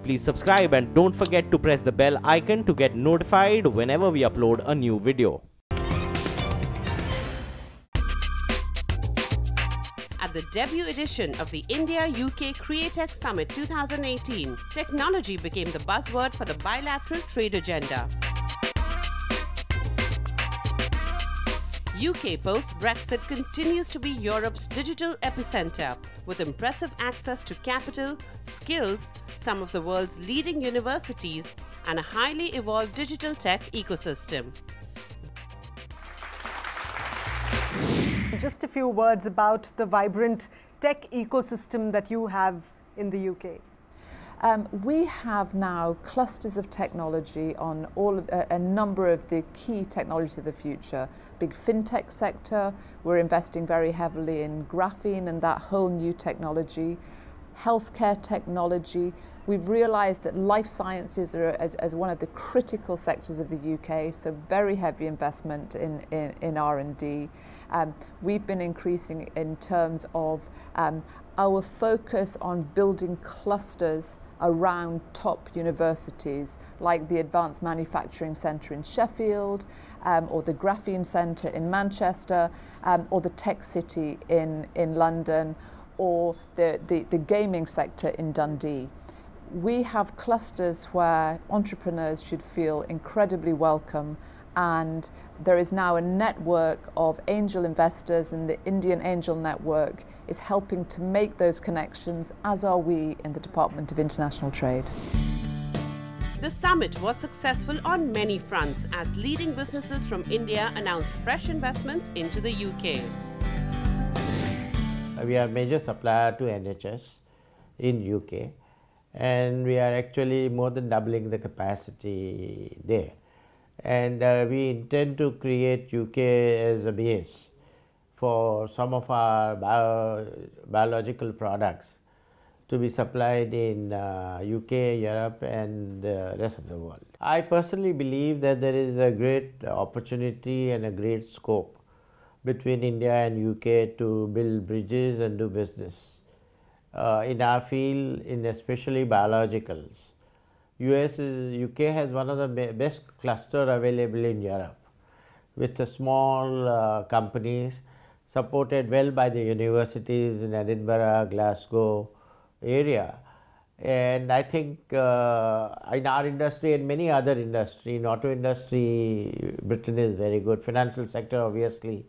please subscribe and don't forget to press the bell icon to get notified whenever we upload a new video. At the debut edition of the India-UK Createch Summit 2018, technology became the buzzword for the bilateral trade agenda. UK post-Brexit continues to be Europe's digital epicenter, with impressive access to capital, skills, some of the world's leading universities, and a highly evolved digital tech ecosystem. Just a few words about the vibrant tech ecosystem that you have in the UK. We have now clusters of technology on a number of the key technologies of the future. Big fintech sector, we're investing very heavily in graphene and that whole new technology. Healthcare technology. We've realised that life sciences are as one of the critical sectors of the UK, so very heavy investment in R&D. We've been increasing in terms of our focus on building clusters around top universities like the Advanced Manufacturing Centre in Sheffield, or the Graphene Centre in Manchester, or the Tech City in London, or the gaming sector in Dundee. We have clusters where entrepreneurs should feel incredibly welcome, and there is now a network of angel investors, and the Indian Angel Network is helping to make those connections, as are we in the Department of International Trade. The summit was successful on many fronts as leading businesses from India announced fresh investments into the UK. We are a major supplier to NHS in UK, and we are actually more than doubling the capacity there. And we intend to create UK as a base for some of our biological products to be supplied in UK, Europe and the rest of the world. I personally believe that there is a great opportunity and a great scope between India and UK to build bridges and do business. In our field, in especially biologicals, UK has one of the best cluster available in Europe, with the small companies supported well by the universities in Edinburgh, Glasgow area. And I think in our industry and many other industry, in auto industry, Britain is very good. Financial sector, obviously,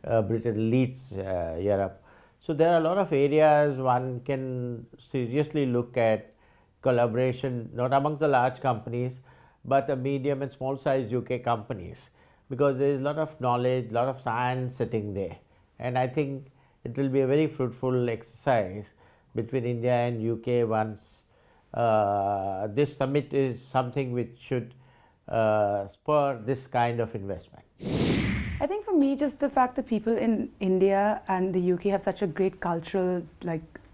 Britain leads Europe. So there are a lot of areas one can seriously look at collaboration, not amongst the large companies, but the medium and small size UK companies, because there is a lot of knowledge, a lot of science sitting there. And I think it will be a very fruitful exercise between India and UK once this summit is something which should spur this kind of investment. I think for me, just the fact that people in India and the UK have such a great cultural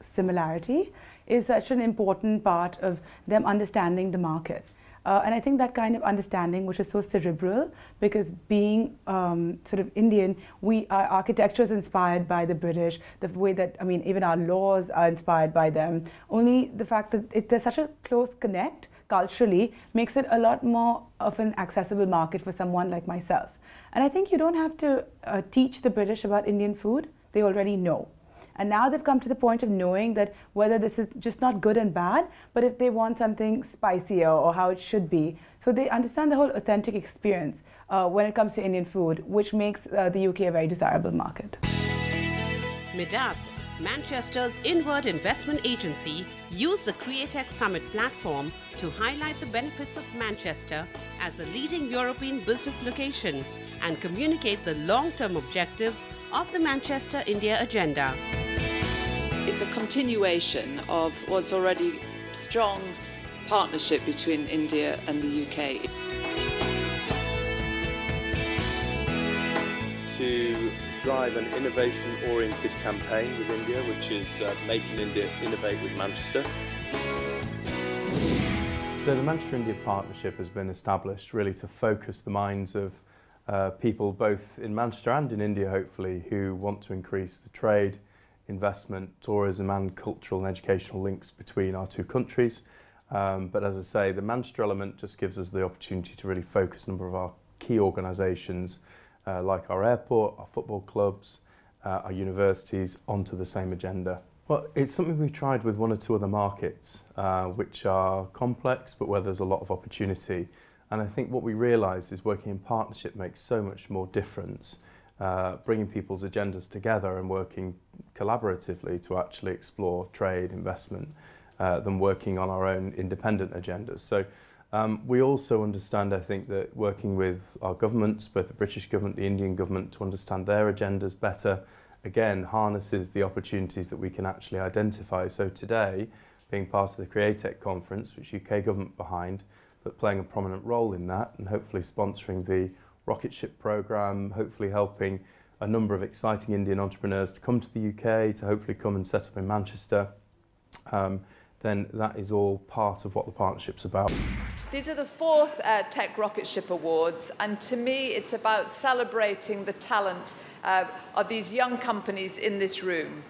similarity is such an important part of them understanding the market. And I think that kind of understanding, which is so cerebral, because being sort of Indian, our architecture is inspired by the British, the way that, I mean, even our laws are inspired by them. Only the fact that there's such a close connect culturally makes it a lot more of an accessible market for someone like myself. And I think you don't have to teach the British about Indian food. They already know. And now they've come to the point of knowing that whether this is just not good and bad, but if they want something spicier or how it should be. So they understand the whole authentic experience when it comes to Indian food, which makes the UK a very desirable market. Midas, Manchester's inward investment agency, used the Createch Summit platform to highlight the benefits of Manchester as a leading European business location and communicate the long-term objectives of the Manchester-India agenda. It's a continuation of what's already strong partnership between India and the UK. To drive an innovation-oriented campaign with India, which is Making India Innovate with Manchester. So the Manchester-India partnership has been established really to focus the minds of people both in Manchester and in India, hopefully, who want to increase the trade, investment, tourism and cultural and educational links between our two countries. But as I say, the Manchester element just gives us the opportunity to really focus a number of our key organisations, like our airport, our football clubs, our universities, onto the same agenda. Well, it's something we've tried with one or two other markets, which are complex, but where there's a lot of opportunity. And I think what we realised is working in partnership makes so much more difference, bringing people's agendas together and working collaboratively to actually explore trade, investment, than working on our own independent agendas. So we also understand, I think, that working with our governments, both the British government, the Indian government, to understand their agendas better, again, harnesses the opportunities that we can actually identify. So today, being part of the Createch conference, which UK government behind, but playing a prominent role in that, and hopefully sponsoring the rocket ship programme, hopefully helping a number of exciting Indian entrepreneurs to come to the UK, to hopefully come and set up in Manchester, then that is all part of what the partnership's about. These are the 4th Tech Rocket Ship Awards, and to me it's about celebrating the talent of these young companies in this room.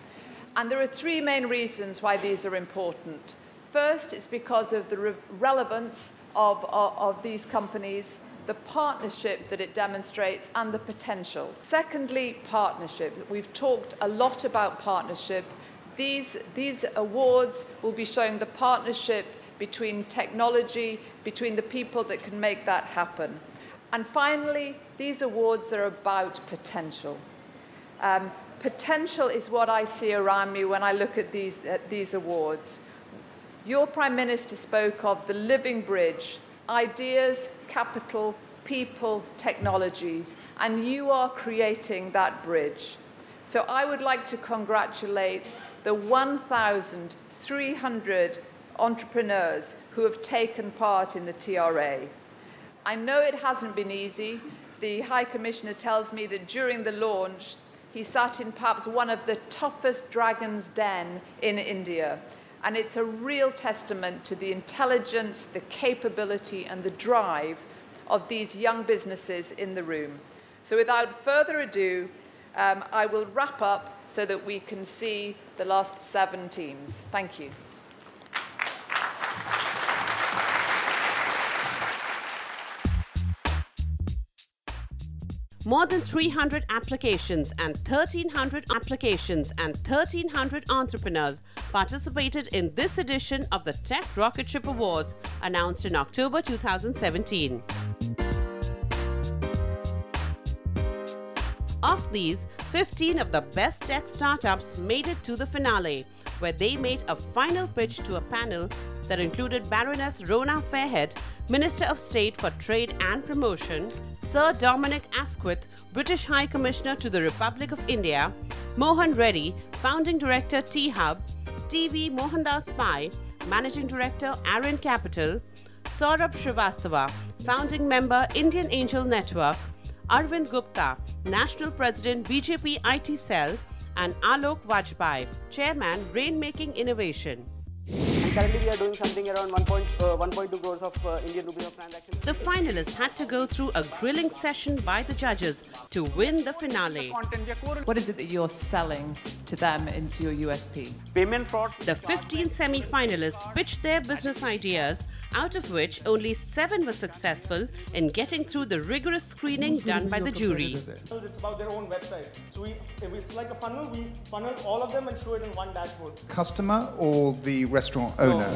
And there are 3 main reasons why these are important. First, it's because of the relevance of these companies, the partnership that it demonstrates, and the potential. Secondly, partnership. We've talked a lot about partnership. These awards will be showing the partnership between technology, between the people that can make that happen. And finally, these awards are about potential. Potential is what I see around me when I look at these awards. Your Prime Minister spoke of the living bridge, ideas, capital, people, technologies, and you are creating that bridge. So I would like to congratulate the 1,300 entrepreneurs who have taken part in the TRA. I know it hasn't been easy. The High Commissioner tells me that during the launch, he sat in perhaps one of the toughest dragon's den in India. And it's a real testament to the intelligence, the capability, and the drive of these young businesses in the room. So without further ado, I will wrap up so that we can see the last 7 teams. Thank you. More than 300 applications and 1,300 entrepreneurs participated in this edition of the Tech Rocket Ship Awards, announced in October 2017. Of these, 15 of the best tech startups made it to the finale, where they made a final pitch to a panel that included Baroness Rona Fairhead, Minister of State for Trade and Promotion, Sir Dominic Asquith, British High Commissioner to the Republic of India, Mohan Reddy, Founding Director T-Hub, TV Mohandas Pai, Managing Director Aaron Capital, Saurabh Srivastava, Founding Member Indian Angel Network, Arvind Gupta, National President BJP IT Cell, and Alok Vajpayee, Chairman Rainmaking Innovation. And currently we are doing something around 1.2 crores of Indian rupees of transactions. The finalists had to go through a grilling session by the judges to win the finale. What is it that you're selling to them into your USP? Payment fraud. The 15 semi-finalists pitched their business ideas, out of which only 7 were successful in getting through the rigorous screening done by the jury. It's about their own website. So it's like a funnel. We funnel all of them and show it in one dashboard. Customer or the restaurant owner?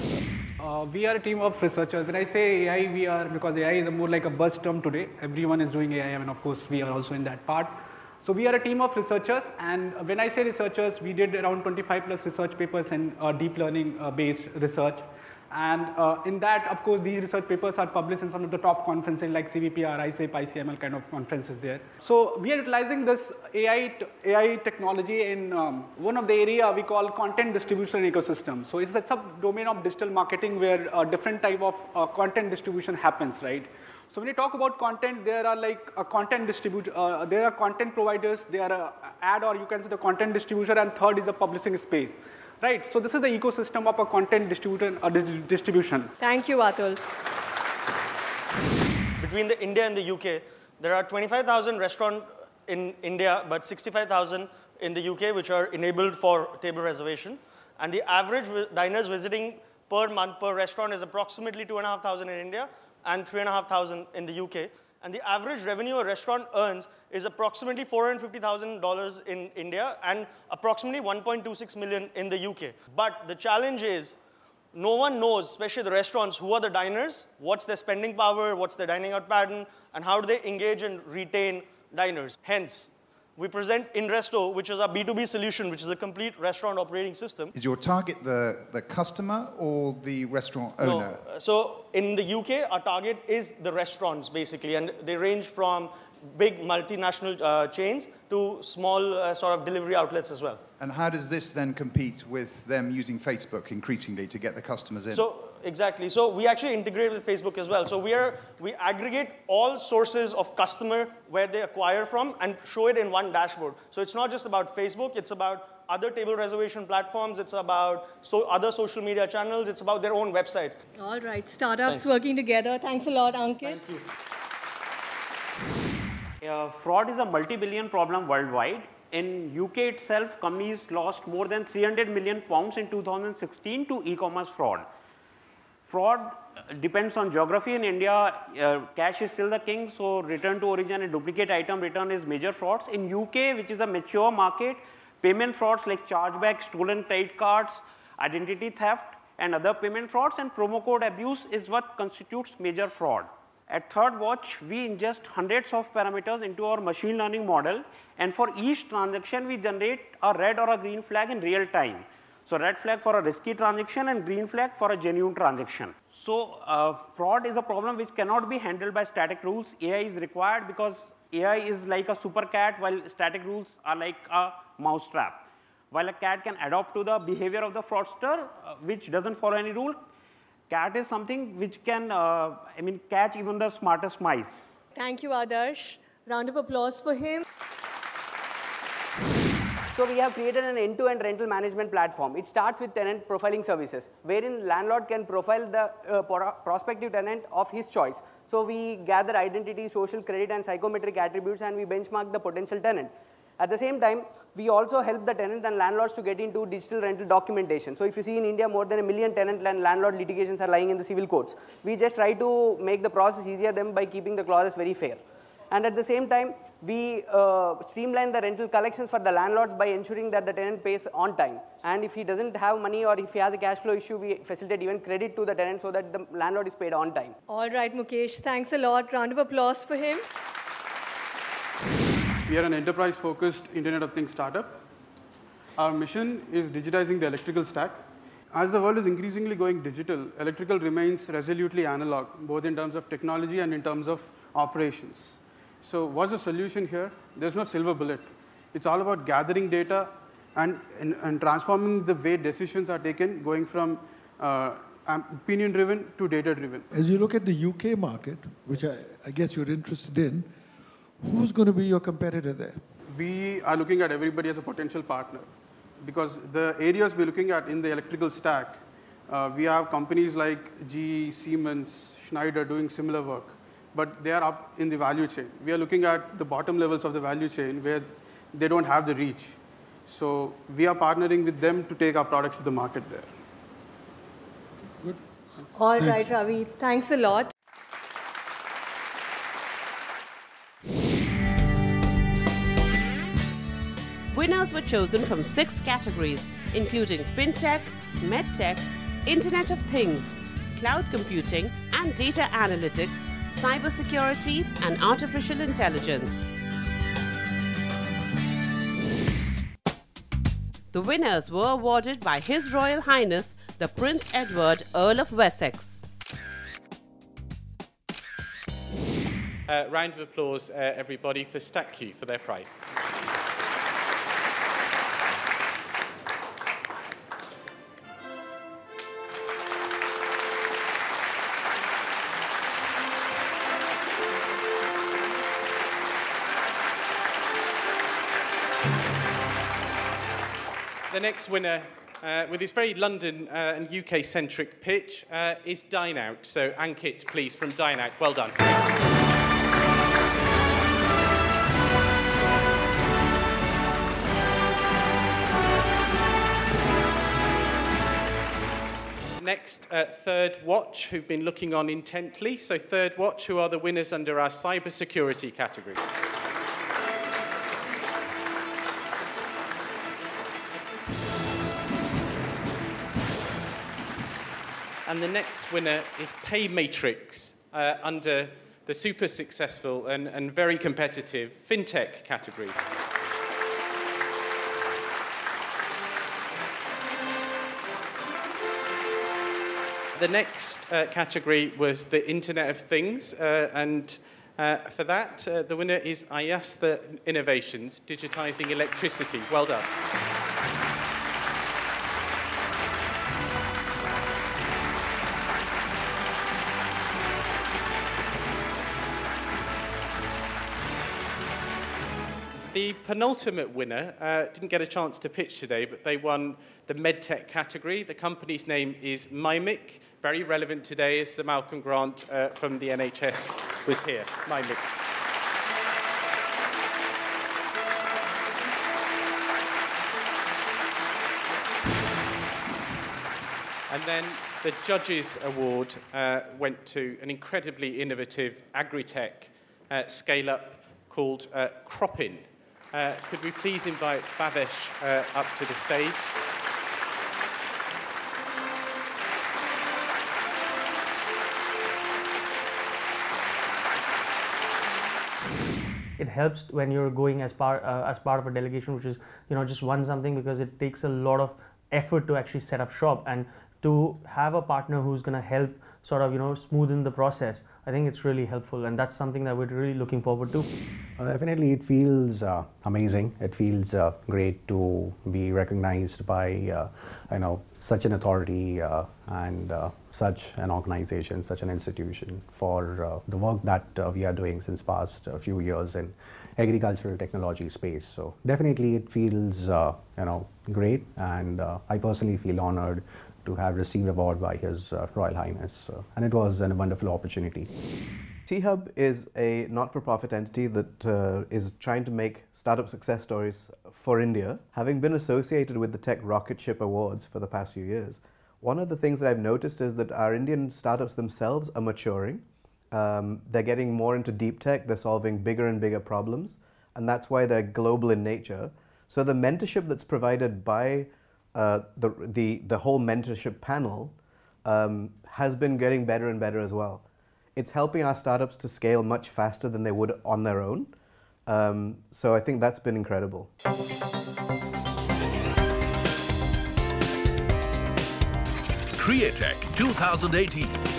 We are a team of researchers. When I say AI, we are, because AI is more like a buzz term today. Everyone is doing AI, and of course we are also in that part. So we are a team of researchers, and when I say researchers, we did around 25 plus research papers in deep learning based research. And in that, of course, these research papers are published in some of the top conferences like CVPR, ISAP, ICML kind of conferences there. So we are utilizing this AI technology in one of the area we call content distribution ecosystem. So it's a sub-domain of digital marketing where a different type of content distribution happens, right? So when you talk about content, there are like a content distributor, there are content providers, there are ad, or you can say the content distributor, and third is the publishing space. Right, so this is the ecosystem of a content distribution. Thank you, Atul. Between the India and the UK, there are 25,000 restaurants in India, but 65,000 in the UK, which are enabled for table reservation. And the average diners visiting per month per restaurant is approximately 2,500 in India and 3,500 in the UK. And the average revenue a restaurant earns is approximately $450,000 in India and approximately 1.26 million in the UK. But the challenge is, no one knows, especially the restaurants, who are the diners, what's their spending power, what's their dining out pattern, and how do they engage and retain diners. Hence, we present Inresto, which is our B2B solution, which is a complete restaurant operating system. Is your target the customer or the restaurant owner? No. So in the UK, our target is the restaurants, basically, and they range from big multinational chains to small sort of delivery outlets as well. And how does this then compete with them using Facebook increasingly to get the customers in? So exactly. So we actually integrate with Facebook as well. So we aggregate all sources of customer where they acquire from and show it in one dashboard. So it's not just about Facebook. It's about other table reservation platforms. It's about other social media channels. It's about their own websites. All right. Startups working together. Thanks a lot, Ankit. Thank you. Fraud is a multi-billion problem worldwide. In UK itself, companies lost more than 300 million pounds in 2016 to e-commerce fraud. Fraud depends on geography. In India, cash is still the king, so return to origin and duplicate item return is major frauds. In UK, which is a mature market, payment frauds like chargeback, stolen credit cards, identity theft, and other payment frauds and promo code abuse is what constitutes major fraud. At Third Watch, we ingest hundreds of parameters into our machine learning model, and for each transaction, we generate a red or a green flag in real time. So red flag for a risky transaction and green flag for a genuine transaction. So fraud is a problem which cannot be handled by static rules. AI is required because AI is like a super cat, while static rules are like a mousetrap. While a cat can adapt to the behavior of the fraudster, which doesn't follow any rule, cat is something which can, catch even the smartest mice. Thank you, Adarsh. Round of applause for him. So we have created an end-to-end rental management platform. It starts with tenant profiling services, wherein landlord can profile the prospective tenant of his choice. So we gather identity, social credit, and psychometric attributes, and we benchmark the potential tenant. At the same time, we also help the tenant and landlords to get into digital rental documentation. So if you see in India, more than 1 million tenant and landlord litigations are lying in the civil courts. We just try to make the process easier than by keeping the clauses very fair. And at the same time, we streamline the rental collections for the landlords by ensuring that the tenant pays on time. And if he doesn't have money or if he has a cash flow issue, we facilitate even credit to the tenant so that the landlord is paid on time. All right, Mukesh, thanks a lot. Round of applause for him. We are an enterprise-focused Internet of Things startup. Our mission is digitizing the electrical stack. As the world is increasingly going digital, electrical remains resolutely analog, both in terms of technology and in terms of operations. So what's the solution here? There's no silver bullet. It's all about gathering data and transforming the way decisions are taken, going from opinion-driven to data-driven. As you look at the UK market, which I guess you're interested in, who's going to be your competitor there? We are looking at everybody as a potential partner because the areas we're looking at in the electrical stack, we have companies like GE, Siemens, Schneider doing similar work, but they are up in the value chain. We are looking at the bottom levels of the value chain where they don't have the reach. So we are partnering with them to take our products to the market there. Good. All right, Ravi. Thanks a lot. Winners were chosen from 6 categories, including FinTech, MedTech, Internet of Things, Cloud Computing and Data Analytics, Cybersecurity and Artificial Intelligence. The winners were awarded by His Royal Highness, the Prince Edward, Earl of Wessex. Round of applause, everybody, for StackQ for their prize. The next winner, with his very London and UK-centric pitch, is Dine Out. So, Ankit, please, from Dine Out. Well done. next, Third Watch, who've been looking on intently. So Third Watch, who are the winners under our cybersecurity category. And the next winner is PayMatrix under the super successful and very competitive FinTech category. The next category was the Internet of Things, and for that, the winner is Ayasta Innovations, digitizing electricity. Well done. The penultimate winner didn't get a chance to pitch today, but they won the MedTech category. The company's name is Mimic, very relevant today as Sir Malcolm Grant from the NHS was here. Mimic. And then the Judges Award went to an incredibly innovative agri-tech scale-up called Croppin. Could we please invite Bhavesh up to the stage? It helps when you're going as part of a delegation, which is just won something, because it takes a lot of effort to actually set up shop, and to have a partner who's going to help sort of smoothen the process. I think it's really helpful, and that's something that we're really looking forward to. Definitely, it feels amazing. It feels great to be recognized by such an authority and such an organization, such an institution for the work that we are doing since past few years in agricultural technology space. So definitely, it feels great, and I personally feel honored to have received award by His Royal Highness, and it was a wonderful opportunity. T-Hub is a not-for-profit entity that is trying to make startup success stories for India. Having been associated with the Tech Rocket Ship Awards for the past few years, one of the things that I've noticed is that our Indian startups themselves are maturing. They're getting more into deep tech, they're solving bigger and bigger problems, and that's why they're global in nature. So the mentorship that's provided by the whole mentorship panel has been getting better and better as well. It's helping our startups to scale much faster than they would on their own. So I think that's been incredible. Createch 2018.